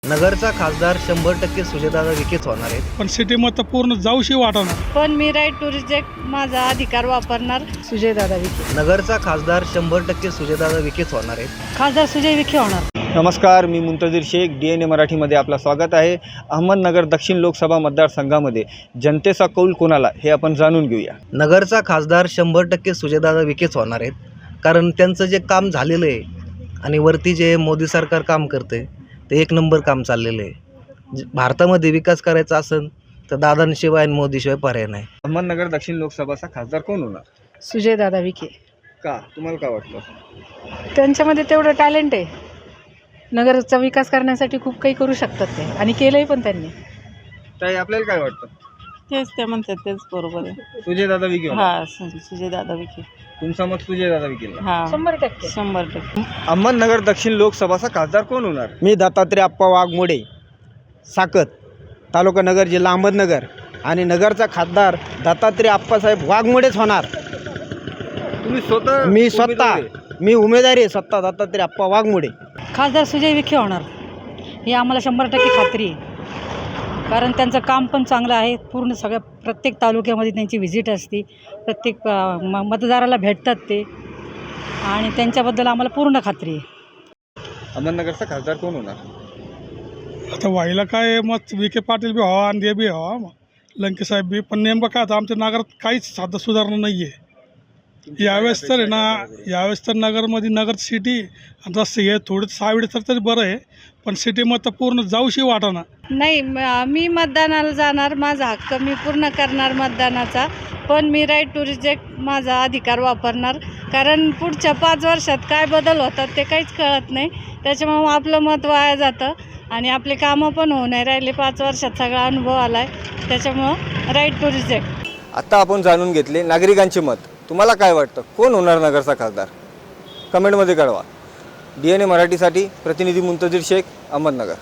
नगरचा खासदार 100% सुजयदादा विखेच होणार आहेत. पण सिटीमध्ये पूर्ण जाऊशी वाटणार. पण मी राईट टू रिजेक्ट माझा अधिकार वापरणार. सुजयदादा विखे. नगरचा खासदार 100% सुजयदादा विखेच होणार आहेत. खासदार सुजय विखे होणार. नमस्कार, मी मुंतजीर शेख. DNA मराठीमध्ये आपलं स्वागत आहे. अहमदनगर दक्षिण लोकसभा मतदारसंघामध्ये जनतेचा कौल कोणाला हे आपण जाणून घेऊया. नगरचा खासदार 100% सुजयदादा विखेच होणार आहेत. कारण त्यांचं जे काम झालेलं आहे आणि वरती जे मोदी सरकार काम करते ते एक नंबर काम चाललेलं आहे. भारतामध्ये विकास करायचा असेल तर दादांशिवाय आणि मोदीशिवाय पर्याय नाही. अहमदनगर दक्षिण लोकसभाचा खासदार कोण होणार? सुजयदादा विखे. का, तुम्हाला काय वाटलं? त्यांच्यामध्ये तेवढं टॅलेंट आहे. नगरचा विकास करण्यासाठी खूप काही करू शकतात ते, आणि केलंही पण त्यांनी. ताई, आपल्याला काय वाटतं? तेच ते म्हणतात, तेच बरोबर आहे. सुजयदादा विखे होणार. हा, सुजयदादा विखे. तुमचं मत सुजयदादा विखे? हा, 100%. अहमदनगर दक्षिण लोकसभाचा खासदार कोण होणार? मी दत्तात्रय अप्पा वाघमोडे, साकत, तालुका नगर, जिल्हा अहमदनगर. आणि नगरचा खासदार दत्तात्रय अप्पासाहेब वाघमोडेच होणार. तुम्ही स्वतः? मी उमेदवारी आहे स्वतः दत्तात्रय अप्पा वाघमोडे. खासदार सुजय विखे होणार ही आम्हाला 100% खात्री आहे. कारण त्यांचं काम पण चांगलं आहे. पूर्ण प्रत्येक तालुक्यामध्ये त्यांची व्हिजिट असते. प्रत्येक मतदाराला भेटतात ते, आणि त्यांच्याबद्दल आम्हाला पूर्ण खात्री आहे. अहमदनगरचा खासदार कोण होणार? आता व्हायला काय मग विखे पाटील बी व्हावा आणि ते बी व्हावा, लंके साहेब बी. पण नेमकं काय, आता आमच्या नगरात काहीच साधं सुधारणा नाही आहे. यावेळेस तर आहे ना, यावेळेस तर नगरमध्ये नगर सिटी आणि रस्ते हे थोडं 6 वेळेस तरी बरं आहे. पण सिटीमध्ये तर पूर्ण जाऊशी वाटणार. नाही, मी मतदानाला जाणार. माझा हक्क मी पूर्ण करणार मतदानाचा. पण मी राईट टू रिजेक्ट माझा अधिकार वापरणार. कारण पुढच्या 5 वर्षात काय बदल होतात ते काहीच कळत नाही. त्याच्यामुळे आपलं मत वाया जातं आणि आपले कामं पण होऊ नाही राहिले. 5 वर्षात सगळा अनुभव आला आहे. त्याच्यामुळं राईट टू रिजेक्ट. आता आपण जाणून घेतले नागरिकांचे मत. तुम्हाला काय वाटतं, कोण होणार नगरचा खासदार? कमेंटमध्ये कळवा. DNA मराठीसाठी प्रतिनिधी मुंतजीर शेख, अहमदनगर.